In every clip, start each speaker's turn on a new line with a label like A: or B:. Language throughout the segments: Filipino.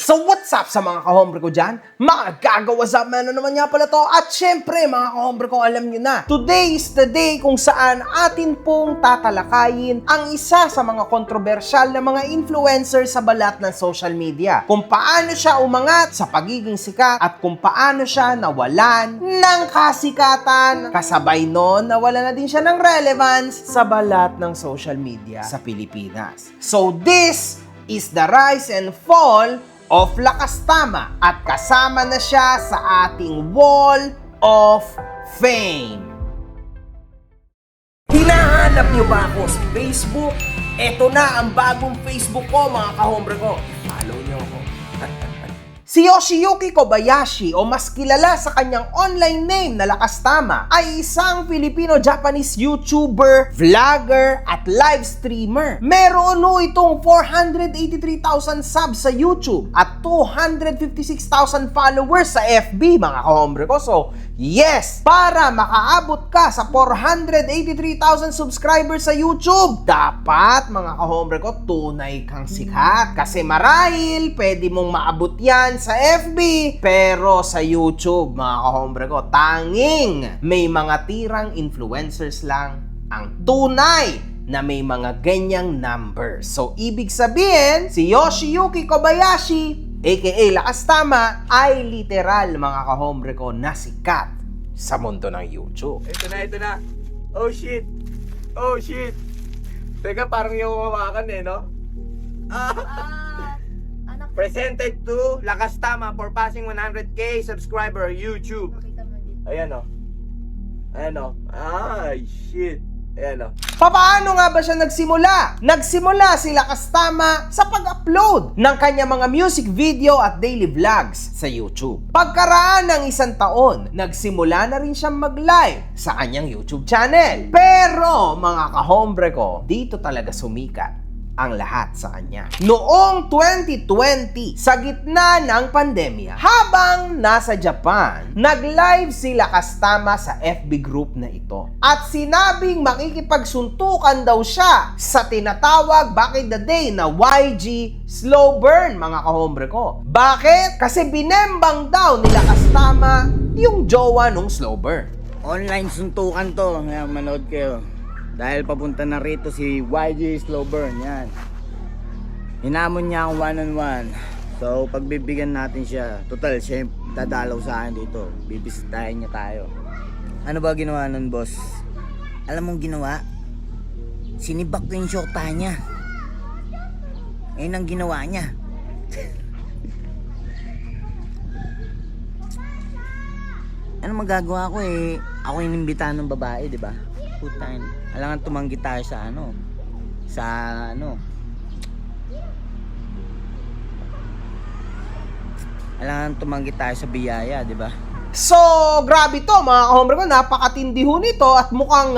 A: So what's up sa mga kahombre ko dyan? Mga gagawa sa na naman nga pala to. At syempre mga kahombre ko, alam nyo na, today is the day kung saan atin pong tatalakayin ang isa sa mga kontrobersyal na mga influencer sa balat ng social media. Kung paano siya umangat sa pagiging sikat at kung paano siya nawalan ng kasikatan. Kasabay nun, nawalan na din siya ng relevance sa balat ng social media sa Pilipinas. So this is the rise and fall of Lakas Tama at kasama na siya sa ating Wall of Fame. Hinahanap niyo ba ako sa Facebook? Ito na ang bagong Facebook ko mga kahombre ko. Follow niyo ako. Si Yoshiyuki Kobayashi o mas kilala sa kanyang online name na Lakas Tama ay isang Filipino-Japanese YouTuber, vlogger at live streamer. Meron itong 483,000 subs sa YouTube at 256,000 followers sa FB mga kahombre ko. So yes, para makaabot ka sa 483,000 subscribers sa YouTube, dapat mga kahombre ko, tunay kang sikat. Kasi marahil pwede mong maabot yan sa FB, pero sa YouTube, mga kahombre ko, tanging may mga tirang influencers lang ang tunay na may mga ganyang numbers. So, ibig sabihin, si Yoshiyuki Kobayashi, aka Lakas Tama, ay literal, mga kahombre ko, na sikat sa mundo ng YouTube.
B: Ito na. Oh shit. Teka, parang yung hawakan no? Presented to Lakas Tama for passing 100k subscriber YouTube. Ayan o. Ay, shit. Ayan o.
A: Paano nga ba siya nagsimula? Nagsimula si Lakas Tama sa pag-upload ng kanyang mga music video at daily vlogs sa YouTube. Pagkaraan ng isang taon, nagsimula na rin siyang mag-live sa kanyang YouTube channel. Pero mga kahombre ko, dito talaga sumikat ang lahat sa kanya. Noong 2020, sa gitna ng pandemya, habang nasa Japan, nag-live si Lakas Tama sa FB group na ito. At sinabing makikipagsuntukan daw siya sa tinatawag back in the day na YG slow burn, mga kahombre ko. Bakit? Kasi binembang daw ni Lakas Tama yung jowa nung slow burn.
C: Online suntukan to, ngayon manood kayo. Dahil papunta na rito si YG Slowburn, yan. Hinamon niya akong one-on-one. So, pagbibigyan natin siya. Total, siya dadalaw sa akin dito. Bibisitahin niya tayo. Ano ba ginawa nun, boss? Alam mong ginawa? Sinibak ko yung shorta niya. Ngayon ang ginawa niya. Ano magagawa ko eh? Ako yung imbitahan ng babae, di ba? Putain. Alangan tumanggi tayo sa Alangan tumanggi tayo sa biyaya, di ba?
A: So, grabe to mga kahombre ko, napakatindi ho nito at mukhang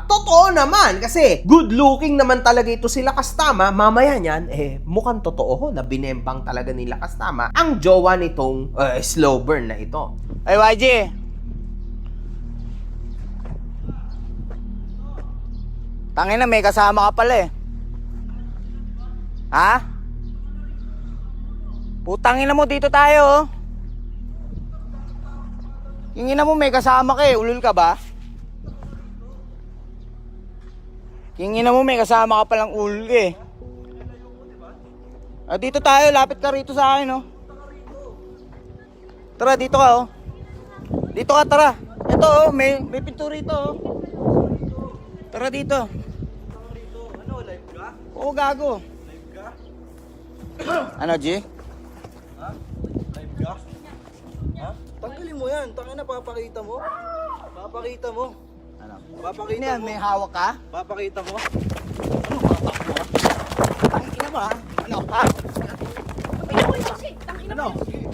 A: totoo naman kasi good looking naman talaga ito si Lakas Tama. Mamaya niyan, mukhang totoo ho na binembang talaga ni Lakas Tama ang jowa nitong slow burn na ito.
C: Ay, YG! Tangina, may kasama ka pala eh. Ha? Putangina mo, dito tayo oh. Yung ina mo, may kasama ka eh. Ulul ka ba? Yung ina mo, may kasama ka palang ulul ka eh. Dito tayo, lapit ka rito sa akin oh. Tara, dito ka oh. Dito ka, tara. Ito oh, may pinto rito oh. Tara dito.
B: Ano, live ka?
C: Oo, gago.
B: Live ka?
C: Ano, G?
B: Ha? Live ka? Ha? Tanggalin mo yan. Tangina, papakita mo.
C: Ano?
B: Papakita
C: Ano yan,
B: mo.
C: may hawak ka?
B: Papakita mo.
C: Ano, matakbo ka? Tangina mo ha? Ano? Ha? Ano?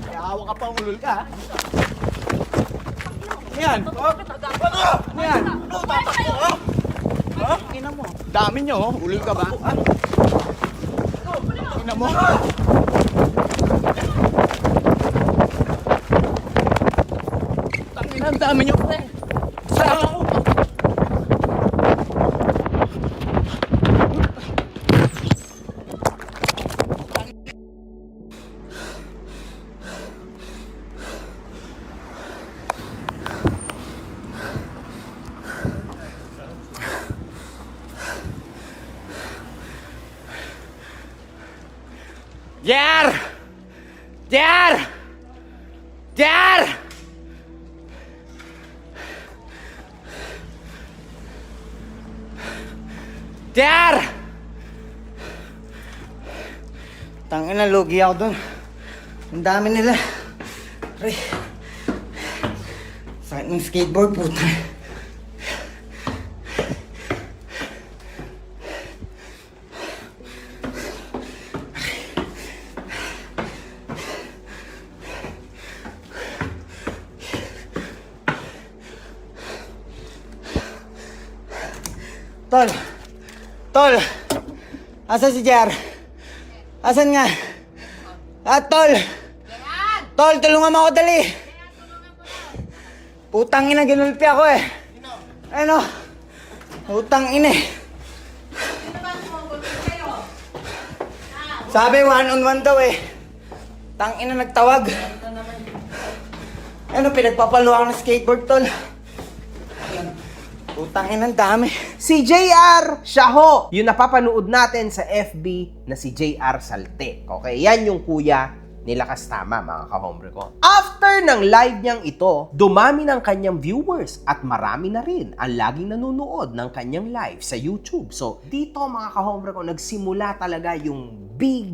C: May hawak ka pa, ulul ka ha? Ano yan? Ano yan?
B: Ano, tatakbo ka? Ha?
C: Ina mo. Dami nyo, oh. Ulul ka ba? Ha? Ina mo. Tangina, ang dami nyo, pre. Saan ako? JR! JR! JR! JR! Tangina, lugi ako dun. Ang dami nila. Aray. Sakit ng skateboard, puta. Tol! Tol! Asan si JR? Asan nga? Tol! Tol, tulungan mo ako, dali! Putang ina, ginulpi ako eh. Ano? Putang ina eh. Sabi, 1-on-1 daw eh. Tang ina, nagtawag. Ano, pinagpapalo ako ng skateboard, tol. Putang ina, ang dami.
A: Si JR, siya ho, yung napapanood natin sa FB na si JR Salte. Okay, yan yung kuya ni Lakas Tama, mga kahombre ko. After ng live niyang ito, dumami ng kanyang viewers at marami na rin ang laging nanonood ng kanyang live sa YouTube. So, dito mga kahombre ko, nagsimula talaga yung big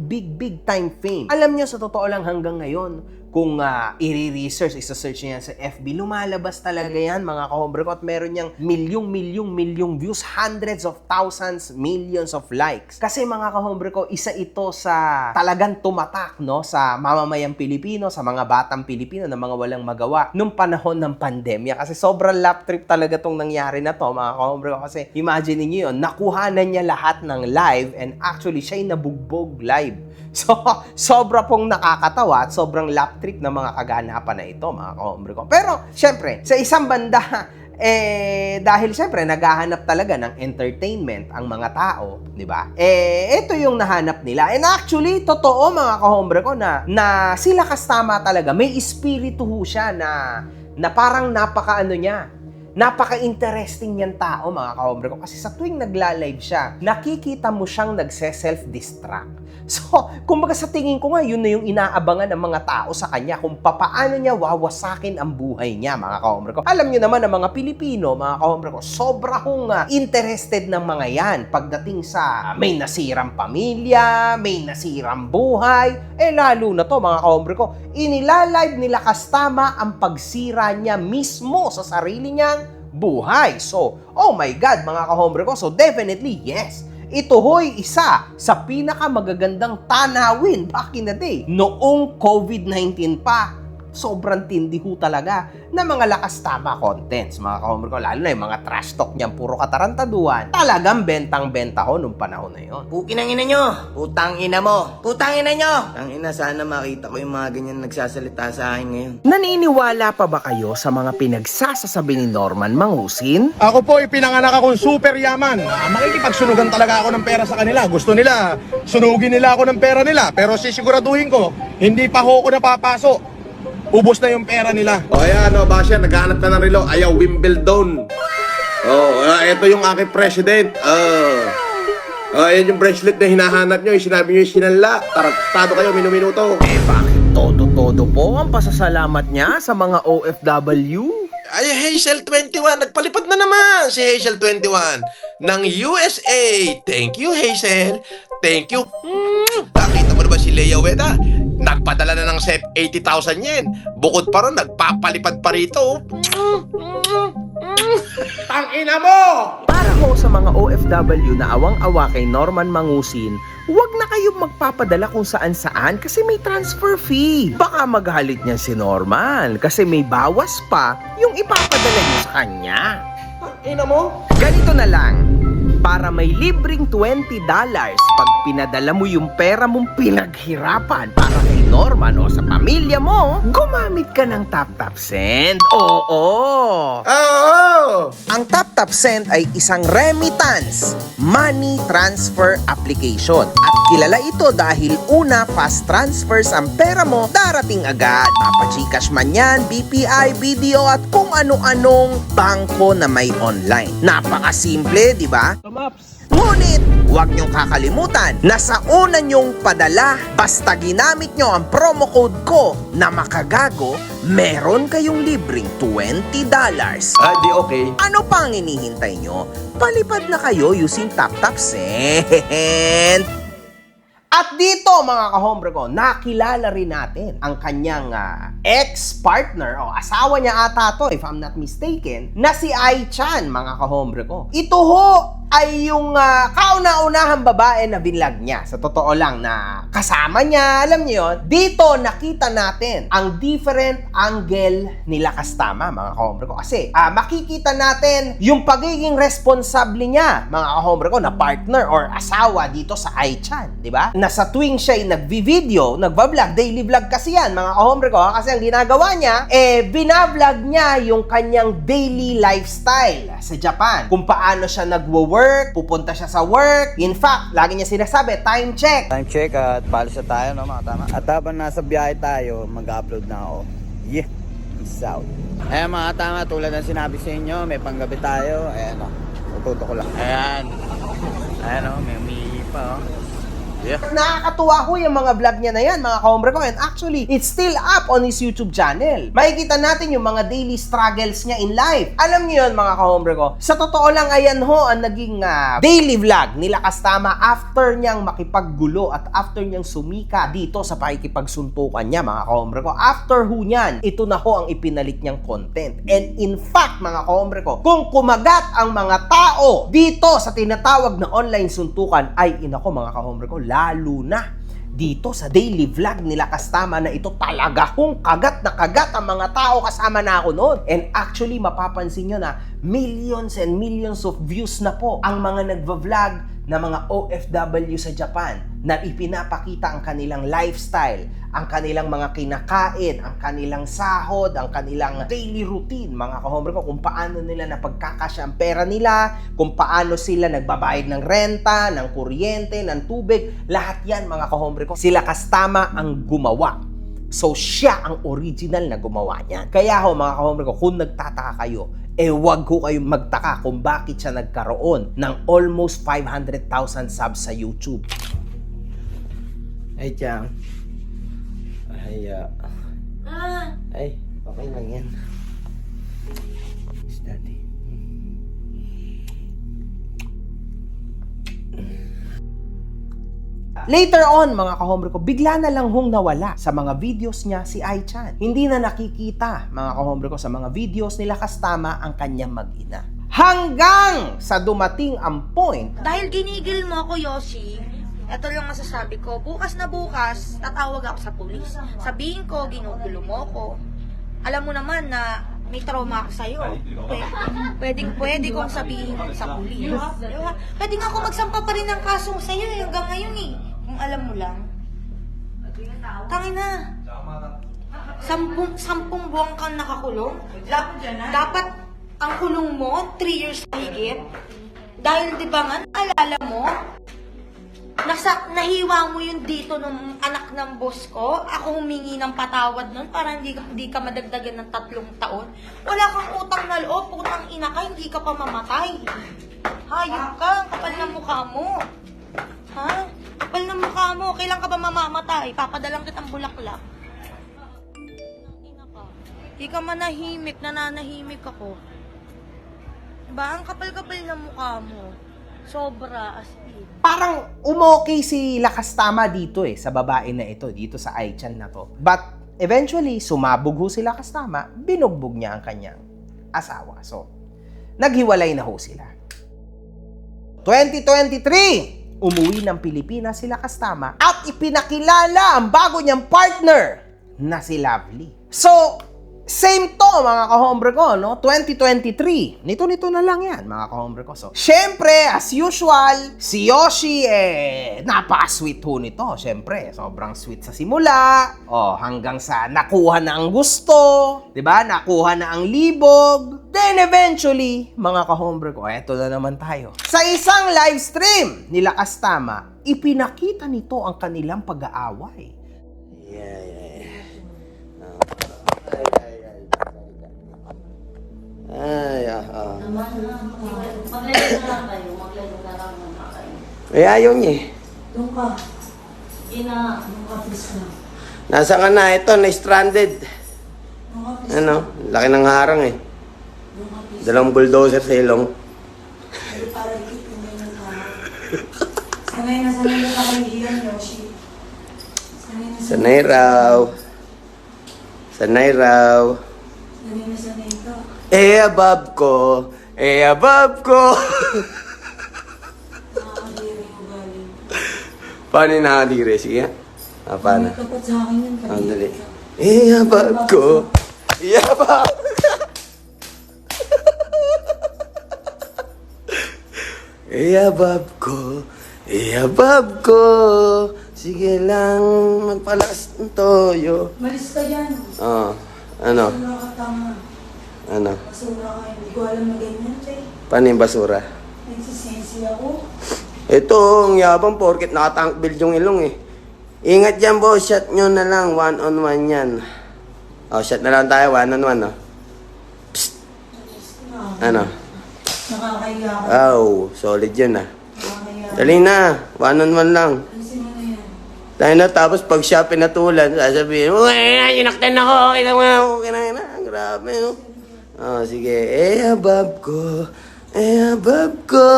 A: time fame. Alam niyo, sa totoo lang hanggang ngayon, kung i-research, isa-search niya sa FB, lumalabas talaga yan, mga kahombre ko, at meron niyang milyong views, hundreds of thousands, millions of likes. Kasi mga kahombre ko, isa ito sa talagang tumatak, no, sa mamamayang Pilipino, sa mga batang Pilipino na mga walang magawa nung panahon ng pandemya. Kasi sobrang lap trip talaga tong nangyari na to, mga kahombre ko. Kasi imagine niyo yun, nakuhanan niya lahat ng live and actually siya'y nabugbog live. So, sobra pong nakakatawa at sobrang lap trip na mga kaganapan na ito, mga kahombre ko. Pero, syempre, sa isang banda, dahil syempre, naghahanap talaga ng entertainment ang mga tao, di ba? Ito yung nahanap nila. And actually, totoo, mga kahombre ko, na si Lakas Tama talaga, may espiritu ho siya na parang napaka-interesting niyang tao, mga kahombre ko. Kasi sa tuwing nagla-live siya, nakikita mo siyang nagse-self-destruct. So, kumbaga sa tingin ko nga, yun na yung inaabangan ng mga tao sa kanya kung papaano niya wawasakin ang buhay niya, mga kahombre ko. Alam niyo naman ang mga Pilipino, mga kahombre ko, sobra hong interested ng mga yan pagdating sa may nasirang pamilya, may nasirang buhay, lalo na to, mga kahombre ko, inilalive ni Lakas Tama ang pagsira niya mismo sa sarili niyang buhay. So, oh my God, mga kahombre ko, so definitely, yes, ito ho'y isa sa pinakamagagandang tanawin back in the day. Noong COVID-19 pa, sobrang tindi ho talaga na mga Lakas Tama contents, mga kahombre ko. Lalo na yung mga trash talk niyan, puro katarantaduan. Talagang bentang-benta ho nung panahon na yon.
C: Pukinang ina nyo! Putang ina mo! Putang ina nyo! Tang ina, sana makita ko yung mga ganyan nagsasalita sa akin ngayon.
A: Naniniwala pa ba kayo sa mga pinagsasasabi ni Norman Mangusin?
D: Ako po, ipinanganak akong super yaman. Makikipagsunugan talaga ako ng pera sa kanila. Gusto nila, sunugin nila ako ng pera nila. Pero sisiguraduhin ko, hindi pa ho ako napapasok. Ubos na yung pera nila.
E: O ayan, Basya, naghahanap na ng relo. Ayaw, Wimbledon. Ito yung aking president. Ayan yung bracelet na hinahanap nyo. Sinabi nyo yung sinala. Tarantado kayo, minuto.
A: Bakit todo po ang pasasalamat niya sa mga OFW?
E: Ay, Hazel 21. Nagpalipad na naman si Hazel 21 ng USA. Thank you, Hazel. Thank you. Nakita mo na ba si Leia Weta? Nagpadala na ng 80,000 yen. Bukod pa ron, nagpapalipad pa rito.
D: Tangina mo!
A: Para ho sa mga OFW na awang-awa kay Norman Mangusin, huwag na kayong magpapadala kung saan-saan kasi may transfer fee. Baka maghalit niyan si Norman kasi may bawas pa yung ipapadala niyo sa kanya.
D: Tangina mo?
A: Ganito na lang. Para may libreng $20 pag pinadala mo yung pera mong pinaghirapan para kay Norman o sa pamilya mo, gumamit ka ng TapTap Send. Oo! Ang TapTap Send ay isang remittance money transfer application. At kilala ito dahil una, fast transfers ang pera mo darating agad. Mapa-Gcash man yan, BPI, BDO at kung ano-anong bangko na may online. Napakasimple, di ba? Ngunit, huwag niyong kakalimutan na sa una niyong padala, basta ginamit niyo ang promo code ko na makagago, meron kayong libreng $20.
B: Di okay.
A: Ano pa ang hinihintay nyo? Palipad na kayo using TapTap Send! At dito mga kahombre ko, nakilala rin natin ang kanyang ex-partner o asawa niya ata to if I'm not mistaken, na si Ai-chan mga kahombre ko. Ito ho ay yung kauna-unahang babae na binlog niya. Sa totoo lang na kasama niya, alam niyo yun, dito nakita natin ang different angle nila Kastama mga kahombre ko. Kasi makikita natin yung pagiging responsable niya mga kahombre ko na partner or asawa dito sa Ai-chan, di ba? Na sa tuwing siya ay nagvi-video, nagva-vlog, daily vlog kasi yan mga kahombre ko, kasi ang ginagawa niya, binablog niya yung kanyang daily lifestyle sa Japan. Kung paano siya nagwo-work, pupunta siya sa work. In fact, lagi niya sinasabi, time check.
C: Time check at paalis na tayo, no, mga tama. At habang nasa biyahe tayo, mag-upload na ako. Yeah, peace out. Ayan mga tama, tulad ng sinabi sa inyo, may panggabi tayo. Ayan o, tututo ko lang. Ayan. Ayan o, may umihi pa o. Yeah.
A: Nakakatuwa ko yung mga vlog niya na yan, mga kahombre ko. And actually, it's still up on his YouTube channel. Makikita natin yung mga daily struggles niya in life. Alam niyo yun, mga kahombre ko. Sa totoo lang, ayan ho ang naging daily vlog nila Kastama after niyang makipaggulo at after niyang sumika dito sa pakikipagsuntukan niya, mga kahombre ko. After ho niyan, ito na ho ang ipinalit niyang content. And in fact, mga kahombre ko, kung kumagat ang mga tao dito sa tinatawag na online suntukan, ay inako mga kahombre ko, lalo na dito sa daily vlog nila Kastama na ito talaga kung kagat na kagat ang mga tao kasama na ako noon. And actually, mapapansin nyo na millions and millions of views na po ang mga nagva-vlog na mga OFW sa Japan na ipinapakita ang kanilang lifestyle, ang kanilang mga kinakain, ang kanilang sahod, ang kanilang daily routine, mga kahombre ko, kung paano nila napagkakasya ang pera nila, kung paano sila nagbabayad ng renta, ng kuryente, ng tubig, lahat yan, mga kahombre ko, sila Kastama ang gumawa. So, siya ang original na gumawa niyan. Kaya ho, mga kahombre ko, kung nagtataka kayo, wag ko kayong magtaka kung bakit siya nagkaroon ng almost 500,000 subs sa YouTube.
B: Ay, Chang. Ay, ay, okay lang yan. Is daddy.
A: Later on, mga kahombre ko, bigla na lang hong nawala sa mga videos niya si Ai-chan. Hindi na nakikita, mga kahombre ko, sa mga videos nila Kastama ang kanyang mag-ina. Hanggang sa dumating ang point.
F: Dahil ginigil mo ako, Yoshi, ito lang masasabi ko, bukas na bukas, tatawag ako sa pulis. Sabihin ko, ginugulo mo ko. Alam mo naman na may trauma ako sa'yo. Pwede kong sabihin sa pulis. Diba? Pwede nga ako magsampa pa rin ng kaso sa'yo hanggang ngayon eh. Kung alam mo lang. Tangina. 10 buwan kang nakakulong. Dapat ang kulong mo, 3 years higit. Dahil di ba nga, alala mo, nahiwa mo yun dito nung anak ng boss ko. Ako humingi ng patawad nun para hindi ka madagdagan ng 3 taon. Wala kang utang na loob, putang ina ka, hindi ka pa mamatay. Hayop ka, ang kapal ng mukha mo. Ha? Kapal ng mukha mo, kailan ka ba mamamatay? Papadalang kitang bulaklak. Ina ka. Hindi ka manahimik, nananahimik ako. Diba? Ang kapal-kapal ng mukha mo. Sobra, as in.
A: Parang umokay si Kastama dito sa babae na ito, dito sa Ai-chan na to. But eventually, sumabog ho sila Kastama, binugbog niya ang kanyang asawa. So, naghiwalay na ho sila. 2023, umuwi ng Pilipinas sila Kastama at ipinakilala ang bago niyang partner na si Lovely. So, same to mga kahombre ko, no? 2023. Nito na lang yan, mga kahombre ko. So, syempre, as usual, si Yoshi, napaka-sweet ho nito. Syempre, sobrang sweet sa simula. Hanggang sa nakuha na ang gusto. 'Di ba? Nakuha na ang libog. Then eventually, mga kahombre ko, eto na naman tayo. Sa isang live stream nila Kastama, ipinakita nito ang kanilang pag-aaway.
B: Ay,
F: Maglaro na lang kayo, maglaro na lang muna.
B: Eh, ayaw niya eh.
F: Doon ka. Doon ka, please na.
B: Nasa ka na? Ito, na-stranded.
F: Doon ka, please.
B: Ano? Laki ng harang eh.
F: Doon ka, please.
B: Dalawang bulldozer sa ilong.
F: Pero para ikipin mo yung tao. Sanay na kahihiyan, Yoshi.
B: Sanay raw. Sanay raw.
F: Sanay ka.
B: Above ko. Above ko.
F: Nakakadiri mo galing.
B: Paano yung nakadiri? Sige. Paano?
F: Tapat sa akin yun.
B: Ang dali. Above ko. Above. Above ko. Above ko. Sige lang, magpalakas ng toyo.
F: Malis ka dyan.
B: Ano?
F: Basura ka, tama.
B: Ano?
F: Basura ka. Hindi ko alam na ganyan, Tay.
B: Paano yung basura?
F: Nagsisensi ako.
B: Ito, ang yabang porket nakatank build yung ilong eh. Ingat yan, boss. Shot nyo na lang. 1-on-1 yan. Shot na lang tayo. 1-on-1, oh. Psst. Ano?
F: Nakakahiya ka.
B: Solid yun, ah.
F: Nakakahiya ka.
B: Dali na. 1-on-1 lang.
F: Alisin mo na yan.
B: Tayo na, tapos pag siya pinatulan, sasabihin, uy, inaktan ako. Okay na. Grabe, no? Sige. Above ko. Above ko.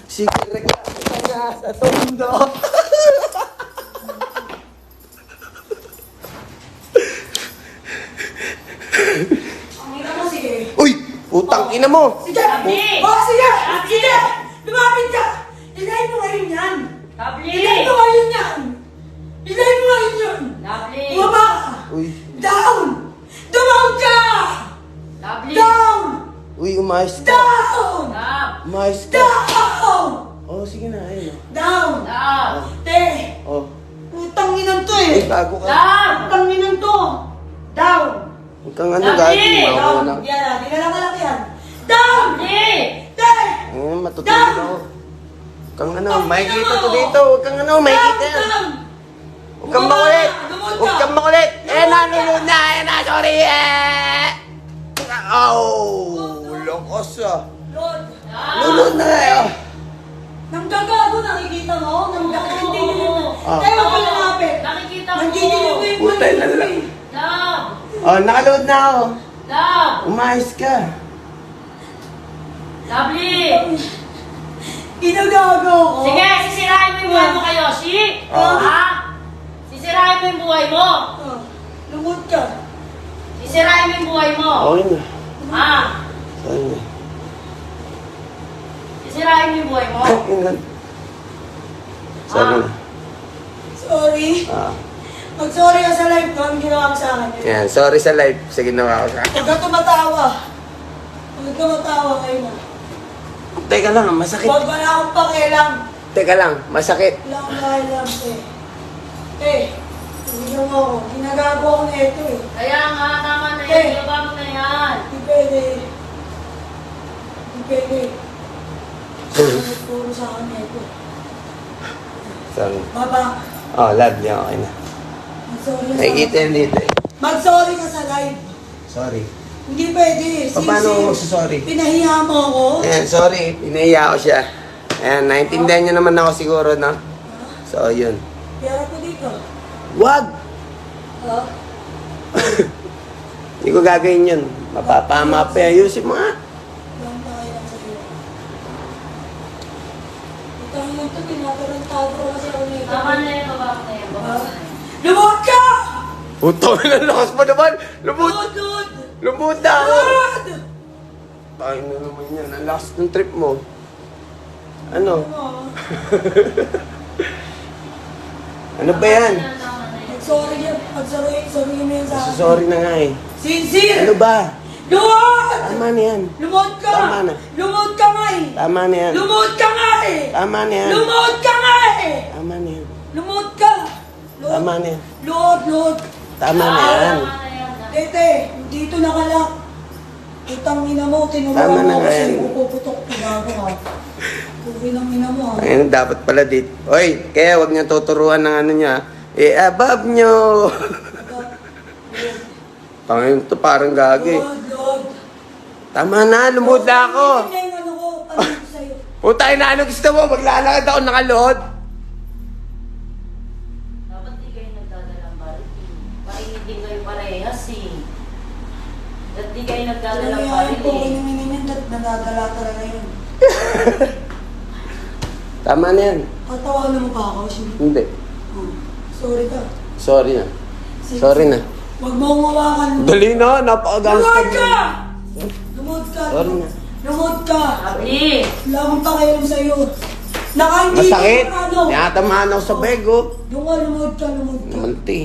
B: Sige, reklamo ka na sa tondo.
F: Ang ina mo, sige.
B: Uy! Putang ina mo!
F: Sige! Sige! Sige! Lumapit ka! Ilayin mo ngayon yan! Ilayin mo ngayon yan! Ilayin mo ngayon yan! Bumaba ka!
B: Uy!
F: Down! Down ka! Down!
B: Uy, umayos ka!
F: Down!
B: Umayos ka!
F: Down!
B: Sige na, ayun.
F: Down! Te! Putang inang to
B: Uy,
F: eh!
B: bago ka.
F: Putang inang to! Down!
B: Huwag kang ano, gagi. Bago
F: Down!
B: lang.
F: Yan na, dinala yan! Down! Te!
B: Ayun, matutulog ako. Huwag kang ano, makikita to dito. Huwag kang ano, makikita yan.
F: Down!
B: Huwag kang makulit!
F: Lumod ka!
B: Huwag kang makulit! Nalulod na! Sorry! Lokos ah.
F: Lord!
B: Lulod na kayo.
F: Nang gagago, nakikita mo? Nang nandidilim mo.
B: Ah.
F: Tayo ka lumapit.
G: Nakikita mo.
F: Nandidilim mo yung
B: Putay na lang. Nakaload na ako. Umayos ka.
G: Lovely!
F: Ginagago ko.
G: Sige, sisirain mo yung buhay mo kay Yoshi. Ha? Sisirain mo yung buhay mo.
F: Lumod ka.
G: Sisirain mo yung buhay mo.
B: Okay na.
G: Ha?
B: Sorry na.
G: Sisirain mo yung buhay mo.
B: Ingat. Sorry na.
F: Sorry. Mag-sorry ka sa live ko. Ang ginawa ko sa akin.
B: Yan, sorry sa live sa ginawa ko sa
F: Huwag ka tumatawa. Huwag ka matawa kayo na.
B: Teka lang, masakit.
F: Huwag wala akong pakialam.
B: Teka lang, masakit.
F: Wala akong pakialam eh. Tignan mo ako. Ginagago ako na ito eh.
G: Kaya nga, tama na yan. Ilaba mo na yan.
F: Hindi pwede. Hindi pwede. Puro sa akin na ito.
B: Sorry.
F: Baba.
B: Love niya, okay na.
F: Mag-sorry ka sa
B: Nakikita yun dito eh.
F: Mag-sorry ka sa live.
B: Sorry.
F: Hindi pwede.
B: Paano ako magsasorry?
F: Pinahiya mo ako.
B: Ayan, sorry. Pinahiya ko siya. Ayan, naintindihan niyo naman ako siguro, no? So, yun.
F: Piyara ko dito.
B: Wag!
F: Ha?
B: Hindi ko gagawin yun. Mapapama pa. Ayusin mo nga.
F: Walang pakialam sa'yo. Itang lang ito, tinatarantado ko kasi ako nito.
G: Tama na yan, baba mo na yan. Baba mo na yan.
F: Lumot ka!
B: Puto, lakas mo naman! Lumut!
F: Lud!
B: Lumut na ako!
F: Lud!
B: Tayo na naman yan. Ang lakas ng trip mo. Ano? Ano ba yan?
G: Tama na yan.
F: Mag-sorry yan. Mag-sorry mo yan sa akin.
B: Sorry na nga eh.
F: Sincere!
B: Ano ba?
F: Lumot!
B: Tama na yan.
F: Lumot ka!
B: Tama na.
F: Lumot ka nga eh!
B: Tama na yan.
F: Lumot ka nga eh!
B: Tama na yan.
F: Lumot ka nga eh!
B: Tama na yan.
F: Lumot ka! Lord,
B: Tama na yan.
F: Lord!
B: Tama na yan.
G: Tama na yan.
F: Tete, dito nakalak. Utang ina mo,
B: Tama
F: tinulungan
B: na
F: mo
B: nga
F: kasi
B: yan.
F: puputok pigago ka. Tuwi ng ina mo ha.
B: Ayun, dapat pala dito. Oy, kaya wag niyo tuturuan ng ano niya. Above niyo. Panginoon to parang gagi.
F: Lord!
B: Tama na, lumod na ako.
F: Hindi na yung ano ko, tanong ko sa'yo.
B: Putay na, ano gusto mo? Maglalakad ako nakaluhod.
G: Dapat di kayo nagdadalang baritin. Paingin din kayo parehas eh. Dapat di kayo nagdadalang baritin.
H: Nadadala talaga yun.
B: Tama na yan.
H: Patawanan mo pa ako, Shim.
B: Hindi.
H: Oh, sorry ka.
B: Sorry na.
H: Sige,
B: Sorry
H: sige.
B: na.
H: Huwag mo akong hawakan.
B: Dali na, napaka-gangster
H: Lumod ka! Lumod ka.
B: Sorry na.
H: Lumod ka.
G: Sabi!
H: Wala akong pakialam sa'yo. Nakaindi
B: Masakit.
H: ka, ano?
B: Tinatamaan ako sa bego.
H: Yung ka, lumod ka, lumod ka.
B: Namanti.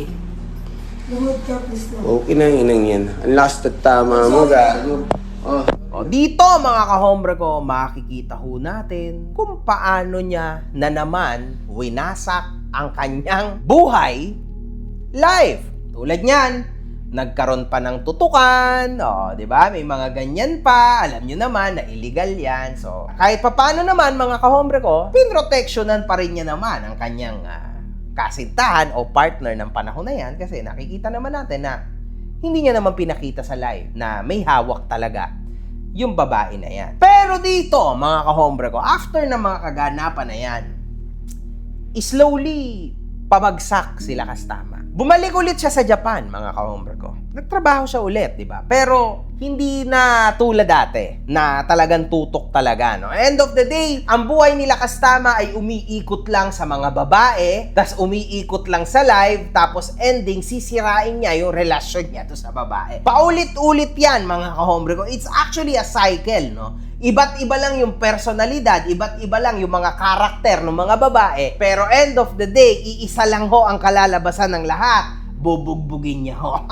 H: Lumod ka, please na.
B: Okay na inang yan. Ang last at tama mo, gago. Oh.
A: O dito mga kahombre ko, makikita ho natin kung paano niya na naman winasak ang kanyang buhay live. Tulad niyan, nagkaroon pa ng tutukan, o, di ba? May mga ganyan pa, alam nyo naman na illegal yan. So, kahit papaano naman mga kahombre ko, pinrotectionan pa rin niya naman ang kanyang kasintahan o partner ng panahon na yan kasi nakikita naman natin na hindi niya naman pinakita sa live na may hawak talaga yung babae na yan. Pero dito, mga kahombre ko, after ng mga kaganapan na yan, slowly pabagsak sila Kastama. Bumalik ulit siya sa Japan, mga kahombre ko. Nagtrabaho siya ulit, di ba? Pero hindi na tulad dati na talagang tutok talaga, no? End of the day, ang buhay nila Kastama ay umiikot lang sa mga babae, tas umiikot lang sa live, tapos ending, sisirain niya yung relasyon niya to sa babae. Paulit-ulit yan, mga kahombre ko. It's actually a cycle, no? Iba't iba lang yung personalidad, iba't iba lang yung mga karakter ng mga babae, pero end of the day, iisa lang ho ang kalalabasan ng lahat. Bubugbugin niya ho.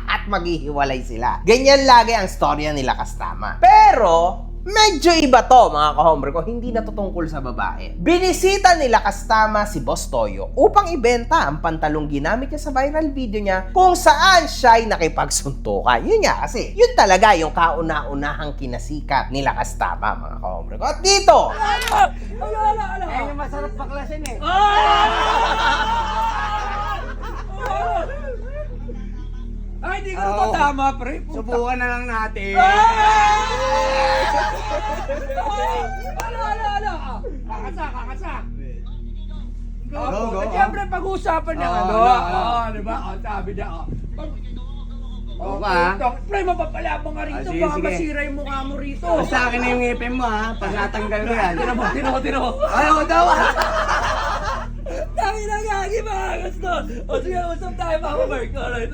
A: At maghihiwalay sila. Ganyan lagi ang storya nila Kastama. Pero, medyo iba to, mga kahombre ko, hindi na to tungkol sa babae. Binisita nila Kastama si Boss Toyo upang ibenta ang pantalong ginamit niya sa viral video niya kung saan siya'y nakipagsuntukan. Yun nga kasi, yun talaga yung kauna-unahang kinasikat nila Kastama, mga kahombre ko. At dito,
C: Yung masarap baklasin eh.
I: Ay, hindi ko na to tama, pre. Puta.
C: Subukan na lang natin.
I: Ala. Kakasa.
C: Go.
I: Siyempre, pag-uusapan niya, ano? Di ba? Sabi niya,
C: Oo ba?
I: Pre, mapapalabang ka rito.
C: Sige,
I: Baka
C: sige.
I: masira yung mukha mo rito.
C: Sa akin na yung ngipin mo ha, pag natanggal ko yan.
I: Tino.
C: Ay, ako daw ah.
I: Dami na gagi, mga gusto. O sige, usap tayo, Mama Mark. Alright.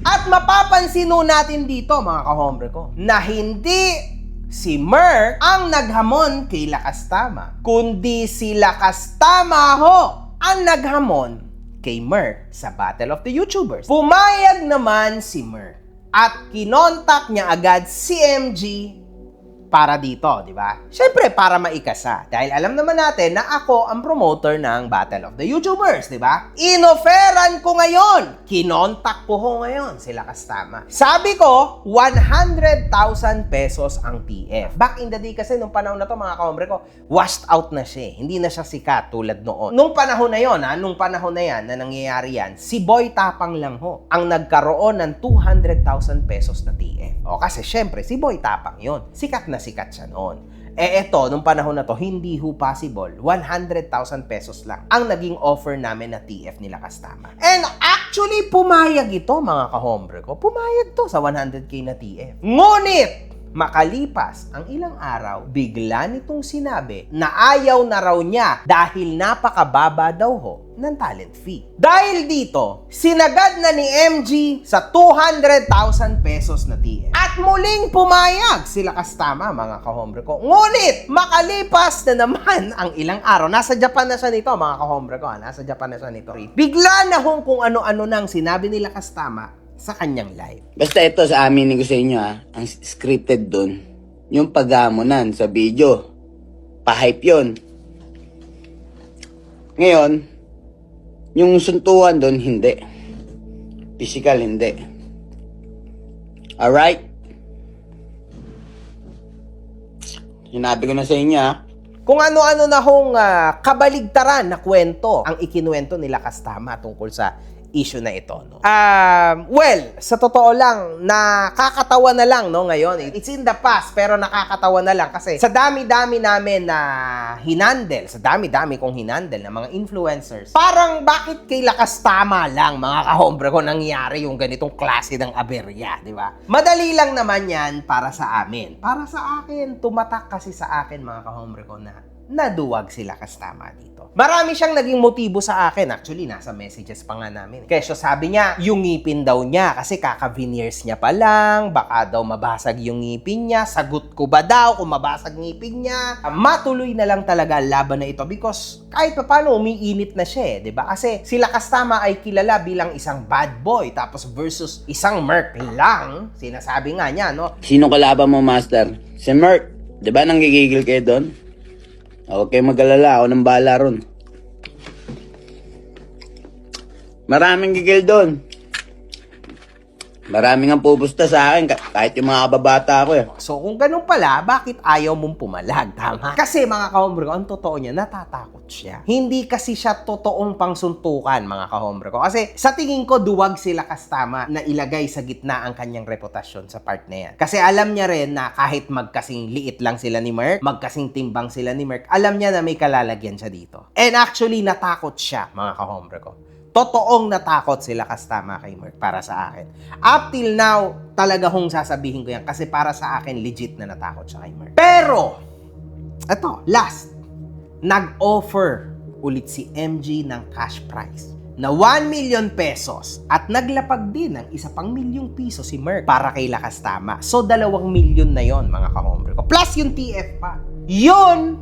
A: at mapapansin nun natin dito, mga kahombre ko, na hindi si Merc ang naghamon kay Lakastama, kundi si Lakastama ho ang naghamon kay Merc sa Battle of the YouTubers. Pumayag naman si Merc at kinontak niya agad si MG para dito, di ba? Siyempre, para maikasa. Dahil alam naman natin na ako ang promoter ng Battle of the YouTubers, di ba? Inoferan ko ngayon. Kinontak ko ho ngayon sila Kastama. Sabi ko, 100,000 pesos ang TF. Back in the day kasi, nung panahon na to, mga kaombre ko, washed out na siya. Hindi na siya sikat tulad noon. Nung panahon na yon, nung panahon na yan, na nangyayari yan, si Boy Tapang lang ho ang nagkaroon ng 200,000 pesos na TF. O kasi syempre, si Boy Tapang yon. Sikat na sikat siya noon. Eto, nung panahon na to, hindi ho possible. 100,000 pesos lang ang naging offer namin na TF nila Kastama. And actually, pumayag ito, mga kahombre ko. Pumayag to sa 100k na TF. Ngunit, makalipas ang ilang araw, bigla nitong sinabi na ayaw na raw niya dahil napakababa daw ho ng talent fee. Dahil dito, sinagad na ni MG sa 200,000 pesos na TF. At muling pumayag sila Kastama, mga kahombre ko. Ngunit, makalipas na naman ang ilang araw, nasa Japan na siya nito, mga kahombre ko, nasa Japan na siya nito. Bigla na hong kung ano-ano nang sinabi nila Kastama sa kanyang live.
C: Basta ito sa amin ko sa inyo ha, ang scripted dun, yung paghamonan sa video, pa-hype yun. Ngayon, yung suntuan dun, hindi. Physical, hindi. Alright? Sinabi ko na sa inyo ha.
A: Kung ano-ano na hong kabaligtaran na kwento ang ikinuwento nila Kastama tungkol sa issue na ito, no? Well, sa totoo lang, nakakatawa na lang, no, ngayon. It's in the past, pero nakakatawa na lang kasi sa dami-dami namin na hinandle, sa dami-dami kong hinandle na mga influencers, parang bakit kay Lakas Tama lang, mga kahombre ko, nangyari yung ganitong klase ng aberya, di ba? Madali lang naman yan para sa amin. Para sa akin, tumatak kasi sa akin, mga kahombre ko, na naduwag si Lakas Tama dito. Marami siyang naging motibo sa akin. Actually, nasa messages pa nga namin. Kaya sabi niya, yung ngipin daw niya, kasi kaka-veneers niya pa lang, baka daw mabasag yung ngipin niya, sagot ko ba daw kung mabasag ngipin niya? Matuloy na lang talaga laban na ito because kahit pa paano, umiinit na siya, di ba? Kasi si Lakas Tama ay kilala bilang isang bad boy, tapos versus isang merc lang, sinasabi nga niya, no?
C: Sino kalaban mo, Master? Si Merc. Di ba nanggigigil kayo doon? Huwag kayong mag-alala, ako nang bahala ron. Maraming gigil doon. Maraming ang pupusta sa akin, kahit yung mga kababata ko eh.
A: So kung ganun pala, bakit ayaw mong pumalag? Tama? Kasi mga kahombre ko, ang totoo niya, natatakot siya. Hindi kasi siya totoong pangsuntukan, mga kahombre ko. Kasi sa tingin ko, duwag si Lakas Tama na ilagay sa gitna ang kanyang reputasyon sa part na yan. Kasi alam niya rin na kahit magkasing liit lang sila ni Merc, magkasing timbang sila ni Merc, alam niya na may kalalagyan siya dito. And actually, natakot siya, mga kahombre ko. Totoong natakot si Lakas Tama kay Merc para sa akin. Up till now, talaga hong sasabihin ko yan kasi para sa akin, legit na natakot siya kay Merc. Pero, eto, last, nag-offer ulit si MG ng cash prize na 1 million pesos at naglapag din ng isa pang milyong piso si Merc para kay Lakas Tama. So, 2 milyon na yon mga kahombre ko. Plus yung TF pa. Yun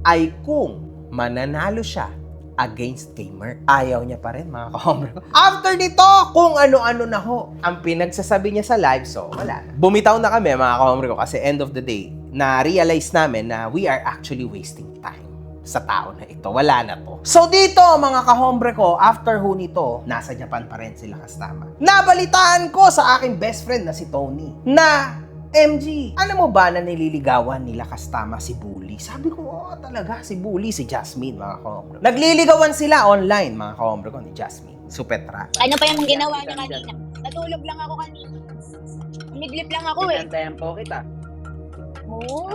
A: ay kung mananalo siya against kay Merc. Ayaw niya pa rin, mga kahombre ko. After nito, kung ano-ano na ho ang pinagsasabi niya sa live, so wala na. Bumitaw na kami, mga kahombre ko, kasi end of the day, na-realize namin na we are actually wasting time sa tao na ito. Wala na to. So dito, mga kahombre ko, after ho nito, nasa Japan pa rin si Lakas Tama. Nabalitaan ko sa aking best friend na si Tony na MG, alam mo ba na nililigawan ni Lakas Tama si Bully? Sabi ko, oo talaga, si Bully, si Jasmine, mga kahombre. Nagliligawan sila online, mga kahombre ko, ni Jasmine, Supetra.
J: Ano pa yung ginawa niya kanina? Natulog lang ako kanina. Midlip lang ako eh.
C: Tempo kita.
J: Oo.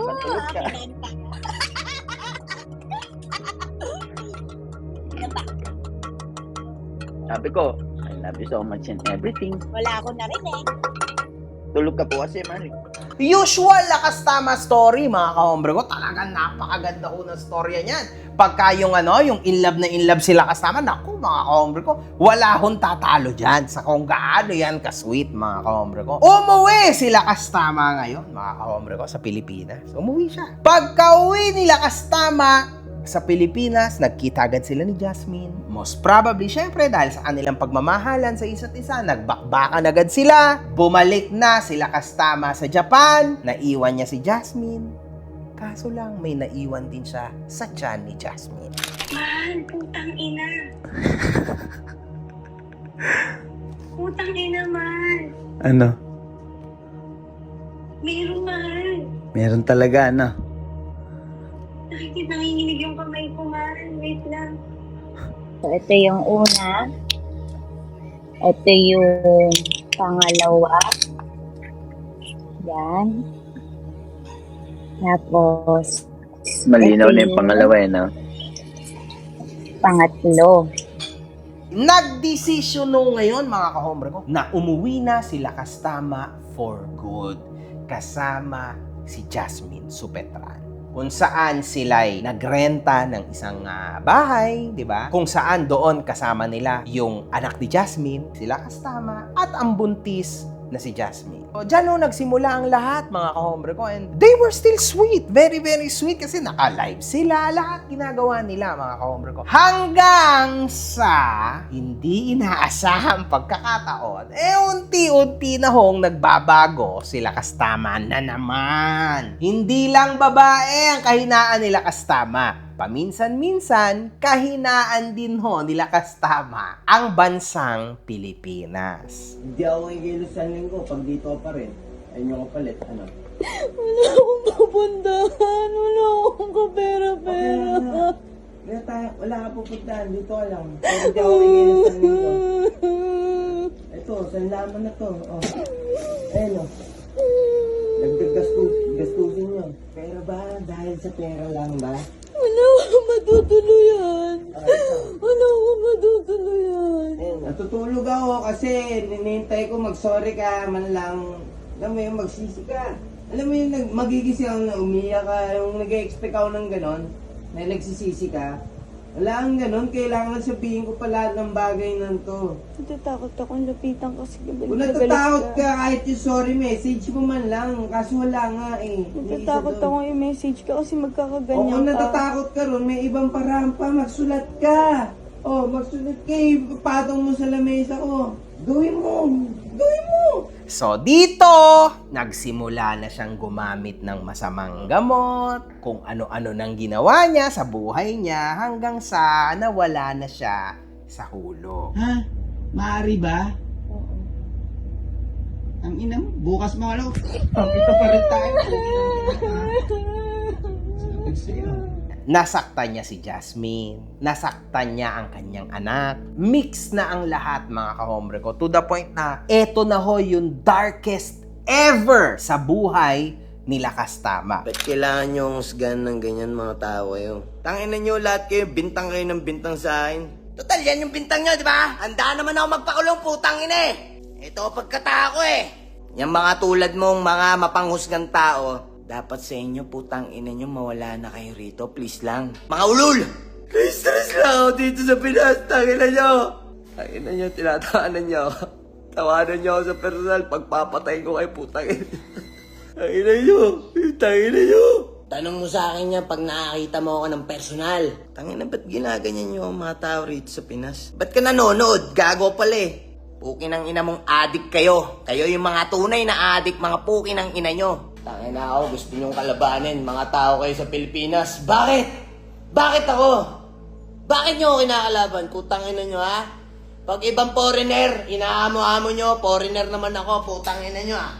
C: Sabi ko, I love you so much and everything.
J: Wala ako narinig.
C: Tulog ka po kasi, Marie.
A: Usual Lakas Tama story, mga kahombre ko. Talagang napakaganda ko ng storya niyan. Pagka yung yung in love na in love si Lakas Tama, naku, mga kahombre ko, wala hong tatalo dyan sa kung gaano yan ka-sweet, mga kahombre ko. Umuwi si Lakas Tama ngayon, mga kahombre ko, sa Pilipinas. Umuwi siya. Pagka uwi ni Lakas Tama sa Pilipinas, nagkita agad sila ni Jasmine. Most probably, syempre, dahil sa kanilang pagmamahalan sa isa't isa, nagbakbakan agad sila. Bumalik na si Lakas Tama sa Japan. Naiwan niya si Jasmine. Kaso lang, may naiwan din siya sa tiyan ni Jasmine.
J: Mahal, putang ina. Putang ina, mahal.
C: Ano?
J: Meron, mahal.
C: Meron talaga, ano?
J: Nakikita nanginginig yung kamay ko, mahal. Wait lang. So, ito yung una. Ito yung pangalawa. Yan. Tapos,
C: Malinaw
J: ito
C: na yung pangalawa eh, no?
J: pangatlo.
A: Nagdesisyon no ngayon, mga kahombre ko, na umuwi na si Lakas Tama for good. Kasama si Jasmine Supetran. Kung saan sila'y nagrenta ng isang bahay, di ba? Kung saan doon kasama nila yung anak ni Jasmine, si Lakas Tama, at ang buntis na si Jasmine. So, dyan nagsimula ang lahat, mga kahombre ko, and they were still sweet. Very, very sweet kasi naka-live sila. Lahat ginagawa nila, mga kahombre ko. Hanggang sa hindi inaasahang pagkakataon, unti-unti na hong nagbabago si Lakas Tama na naman. Hindi lang babae ang kahinaan ni Lakas Tama. Paminsan-minsan, kahinaan din ho ni Lakas Tama ang bansang Pilipinas.
B: Hindi ako kikilos sa linggo pag dito pa rin. Ayun yung kapalit, ano?
J: Wala akong pupuntahan. Wala akong kapera-pera.
C: Kaya tayo, wala ka pupuntahan, dito ka lang. Pero hindi ako igilis ng linggo. Ito, sanlaman na to. Oh. Ayun o. Dagdag gastusin nyo. Pera ba? Dahil sa pera lang ba?
H: Wala akong matutuluyan. Wala akong matutuluyan.
C: Ayun, natutulog ako kasi ninintay ko mag-sorry ka man lang. Alam mo yung magsisi ka. Alam mo yung magigising ako na umiyak ka, yung nag-expect ako ng ganon, na nagsisisi ka. Wala ang ganon, kailangan sabihin ko pa lahat ng bagay nan to.
H: Natatakot akong lapitan kasi
C: Kung natatakot ka, kahit yung sorry message mo man lang, kaso wala nga eh.
H: Natatakot akong i-message ka kasi
C: O
H: magkakaganyan
C: kung
H: ka.
C: natatakot ka ron, may ibang paraan pa, magsulat ka. O, magsulat ka, ipapatong mo sa lamesa ko. Gawin mo, gawin mo.
A: So dito, nagsimula na siyang gumamit ng masamang gamot, kung ano-ano nang ginawa niya sa buhay niya hanggang sa nawala na siya sa hulog.
C: Ha? Maaari ba? Ang ina mo, bukas mo alam. Pagkita pa rin tayo.
A: Nasaktan niya si Jasmine. Nasaktan niya ang kanyang anak. Mix na ang lahat, mga kahombre ko. To the point na eto na ho yung darkest ever sa buhay nila Kastama.
B: Ba't kailangan nyo husgan ng ganyan mga tao kayo? Tangina nyo lahat kayo, bintang kayo ng bintang sa akin. Total, yan yung bintang nyo, di ba? Handa naman ako magpakulong, putang ina eh. Ito pagkatao eh. Yung mga tulad mong mga mapanghusgang tao, dapat sa inyo, putang ina nyo, mawala na kayo rito. Please lang. Mga ulul! Stress lang ako dito sa Pinas. Tangina nyo. Tangina nyo, tinataanan nyo. Tawanan nyo ako sa personal. Pagpapatay ko kayo, putang ina. Tangina nyo. Tangina nyo. Tanong mo sa akin yan pag nakakita mo ako ng personal. Tangina, ba't ginaganyan nyo ang mga tao rito sa Pinas? Ba't ka nanonood? Gago pala eh. Pukin ng ina mong adik kayo. Kayo yung mga tunay na adik, mga pukin ng ina nyo. Tangina ako, gusto nyong kalabanin, mga tao kayo sa Pilipinas. Bakit? Bakit ako? Bakit nyo ako kinakalaban? Putang ina nyo ha? Pag ibang foreigner, inaamo-amo nyo, foreigner naman ako, putang ina nyo ha?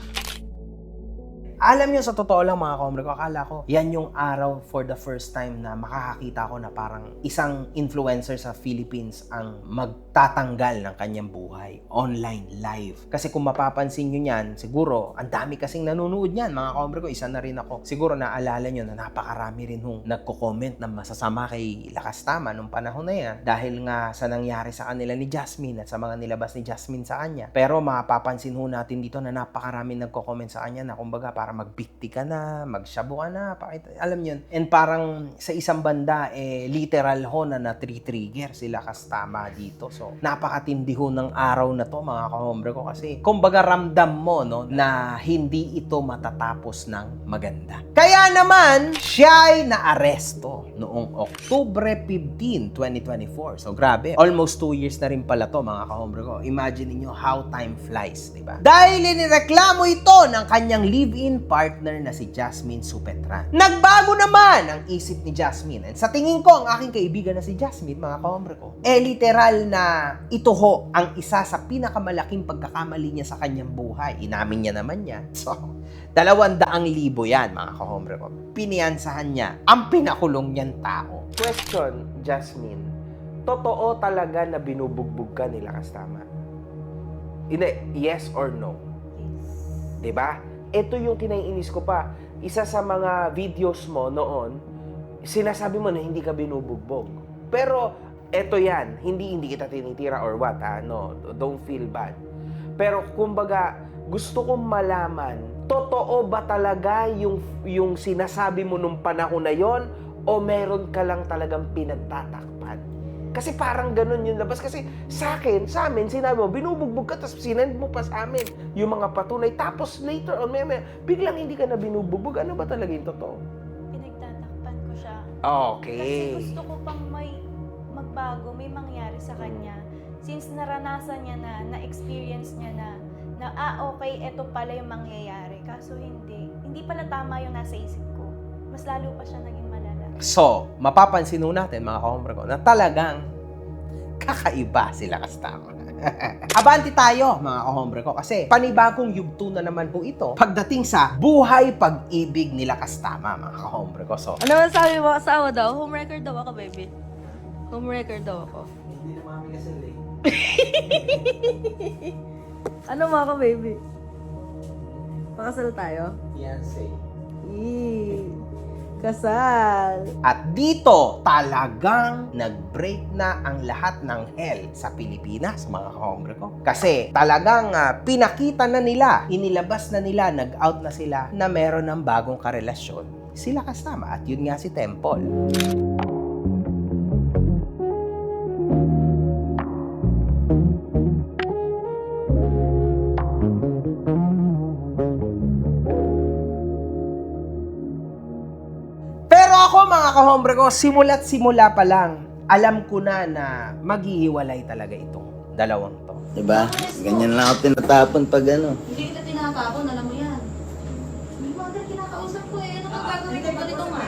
A: Alam niyo, sa totoo lang mga kahombre ko, akala ko yan yung araw for the first time na makakakita ko na parang isang influencer sa Philippines ang magtatanggal ng kanyang buhay online, live. Kasi kung mapapansin nyo yan, siguro, ang dami kasing nanonood yan mga kahombre ko, isa na rin ako. Siguro naalala nyo na napakarami rin hong nagko-comment na masasama kay Lakastama nung panahon na yan dahil nga sa nangyari sa kanila ni Jasmine at sa mga nilabas ni Jasmine sa kanya. Pero mapapansin ho natin dito na napakarami nagko-comment sa kanya na kumbaga para magbikti ka na, magshabu ka na, alam yun. And parang sa isang banda, literal ho na na-trigger sila Kastama dito. So, napakatindi ho ng araw na to, mga kahombre ko, kasi kumbaga ramdam mo, no, na hindi ito matatapos ng maganda. Kaya naman, siya ay naaresto noong Oktubre 15, 2024. So, grabe. Almost 2 years na rin pala to, mga kahombre ko. Imagine niyo how time flies, di ba? Dahil inireklamo ito ng kanyang live-in partner na si Jasmine Supetran. Nagbago naman ang isip ni Jasmine. And sa tingin ko, ang aking kaibigan na si Jasmine, mga kahombre ko, literal na ito ho ang isa sa pinakamalaking pagkakamali niya sa kanyang buhay. Inamin niya naman yan. So, 200,000 yan, mga kahombre ko. Piniansahan niya ang pinakulong niyan tao. Question, Jasmine. Totoo talaga na binubugbog ka nila Kastama? Yes or no? Diba? Ito yung kinaiinis ko pa. Isa sa mga videos mo noon, sinasabi mo na hindi ka binubugbog. Pero, eto yan. Hindi kita tinitira or what, no? Don't feel bad. Pero, kumbaga, gusto kong malaman, totoo ba talaga yung sinasabi mo nung panahon na yon o meron ka lang talagang pinagtatakpan? Kasi parang ganun yung labas. Kasi sa amin, sinabi mo, binubugbog ka, tapos sinend mo pa sa amin yung mga patunay. Tapos later on, biglang hindi ka na binubugbog. Ano ba talaga yung totoo?
K: Pinagtatakpan ko siya.
A: Okay.
K: Kasi gusto ko pang may magbago, may mangyari sa kanya. Since naranasan niya na-experience niya na okay, eto pala yung mangyayari. Kaso hindi pala tama yung nasa isip ko. Mas lalo pa siya naging malala.
A: So, mapapansin nun natin, mga kahombre ko, na talagang kakaiba sila Kastama. Abanti tayo, mga kahombre ko, kasi panibagong yugto na naman po ito pagdating sa buhay pag-ibig nila Kastama, mga kahombre ko. So,
K: Ano sabi mo? Asawa daw? Homewrecker daw ako, baby.
H: Homewrecker daw ako.
A: Hindi na mami kasi late.
H: Ano mo ako, baby? Pakasal tayo?
A: Fiancé.
H: Kasal.
A: At dito, talagang nag-break na ang lahat ng hell sa Pilipinas, mga kahombre ko. Kasi talagang pinakita na nila, inilabas na nila, nag-out na sila na meron ng bagong karelasyon. Sila kasama at yun nga si Temple. Pero ako mga kahombre ko, simula't simula pa lang, alam ko na maghihiwalay talaga itong dalawang to.
C: Diba? Ganyan lang ako tinatapon pag ano.
F: Hindi kita tinatapon, alam mo yan. Hindi mo agad kinakausap ko eh. Ano kang gagawin ko ganito nga?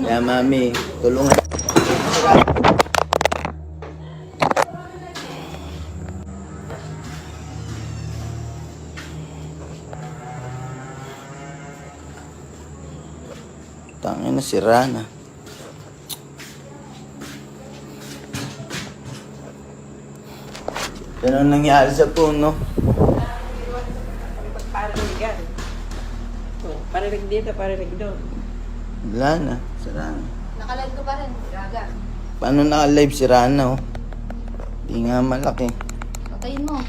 C: Kaya mami, tulungan. Tangin na, sira na. Ano nangyari sa puno?
I: Paririgan. Paririg dito, paririg doon.
C: Wala na, sira na.
F: Nakalive ko pa rin, gaga.
C: Paano naka-live, sira na oh. Di nga malaki.
F: Patayin mo.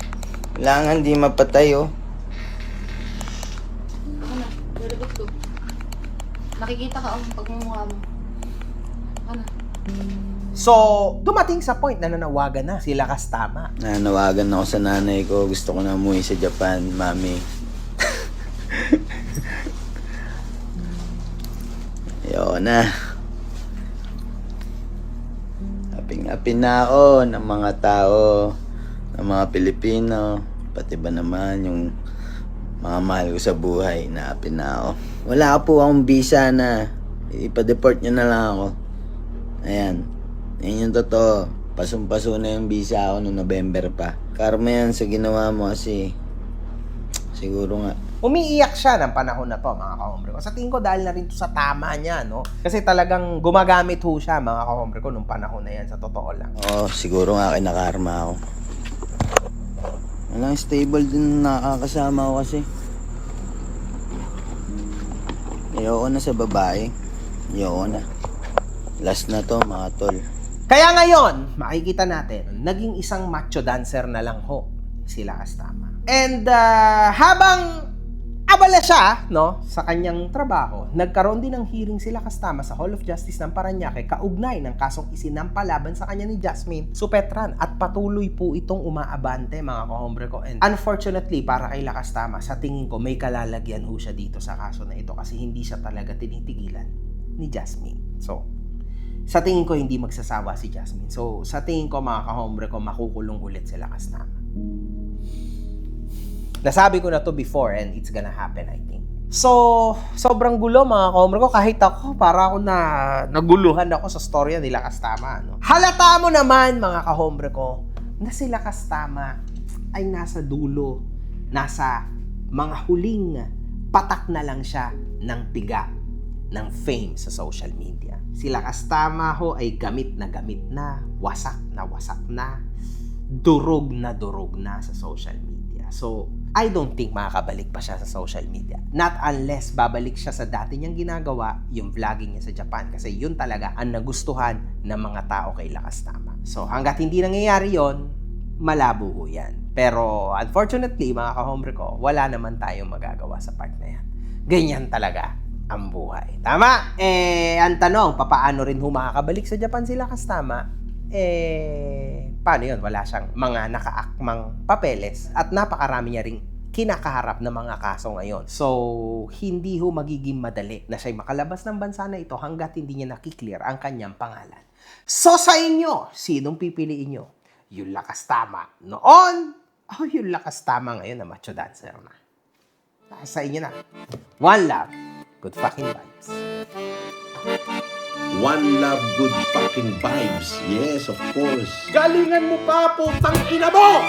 C: Kailangan di mapatay oh.
F: Ako na, lulubot ko. Nakikita ka pag mumukha mo. Ako na.
A: So, dumating sa point na nanawagan na sila Kastama.
C: Nanawagan ako sa nanay ko. Gusto ko na umuwi sa Japan, mami. Ayoko na. Happy na ako ng mga tao, ng mga Pilipino, pati ba naman yung mga mahal ko sa buhay na happy na ako. Wala po akong visa na ipa-deport nyo na lang ako. Ayan. Yan yung totoo. Pasong-paso na yung visa ako noong November pa. Karma yan sa ginawa mo kasi siguro nga.
A: Umiiyak siya ng panahon na to, mga kahombre ko. Sa tingin ko, dahil na rin to sa tama niya, no? Kasi talagang gumagamit ho siya, mga kahombre ko, nung panahon na yan, sa totoo lang.
C: Oo, siguro nga kinakarma ako. Walang stable din nakakasama ko kasi. Ayoko na sa babae. Ayoko na. Last na to, mga tol.
A: Kaya ngayon, makikita natin, naging isang macho dancer na lang ho sila Kastama. And habang abala siya, no, sa kanyang trabaho, nagkaroon din ng hearing sila Kastama sa Hall of Justice ng Parañaque kaugnay ng kasong isinampa laban sa kanya ni Jasmine Supetran at patuloy po itong umaabante, mga kahombre ko. And unfortunately, para kay Kastama, sa tingin ko may kalalagyan ho siya dito sa kaso na ito kasi hindi siya talaga tinitigilan ni Jasmine. So, sa tingin ko hindi magsasawa si Jasmine. So, sa tingin ko mga kahombre ko, makukulong ulit sila Kastama. Nasabi ko na to before and it's gonna happen, I think. So, sobrang gulo mga kahombre ko. Kahit ako, para ako naguluhan ako sa storya nila Kastama. No? Halata mo naman mga kahombre ko na sila Kastama ay nasa dulo, nasa mga huling patak na lang siya ng piga ng fame sa social media. Sila Kastama ho ay gamit na, wasak na, durog na sa social media. So, I don't think makakabalik pa siya sa social media. Not unless babalik siya sa dati niyang ginagawa, yung vlogging niya sa Japan. Kasi yun talaga ang nagustuhan ng mga tao kay Kastama. So, hanggat hindi nangyayari yon, malabo ho yan. Pero, unfortunately, mga kahombre ko, wala naman tayong magagawa sa part na yan. Ganyan talaga ang buhay. Tama? Ang tanong, papaano rin makakabalik sa Japan sila Kastama? Paano yun? Wala siyang mga nakaakmang papeles at napakarami niya ring kinakaharap na mga kaso ngayon. So, hindi ho magiging madali na siya'y makalabas ng bansa na ito hanggat hindi niya nakiklear ang kanyang pangalan. So, sa inyo, sinong pipiliin nyo? Yung Kastama noon o yung Kastama ngayon na macho dancer na? Sa inyo na. One love. Good fucking vibes.
E: One love, good fucking vibes. Yes, of course.
A: Galingan mo pa, putang ina mo!